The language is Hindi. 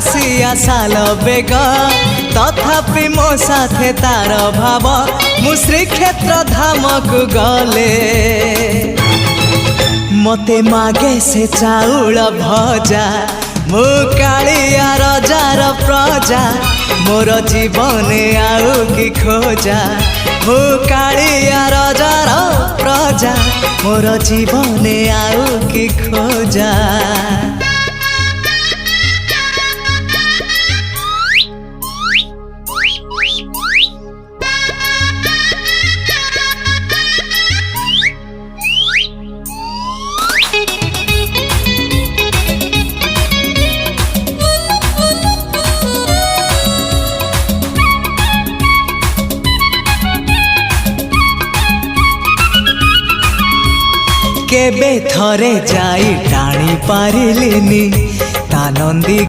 आकाशिया साल बेग तथापि मो साथे तार भाव मु श्रीक्षेत्र धाम को गले मते मागे से चाउल भजा मु कालिया रजार प्रजा मोर जीवन आउ कि खोजा मु कालिया रजार प्रजा मोर जीवन आउ कि खोजा। केबे थरे जाई टाणी पारिलिनी ता नंदी।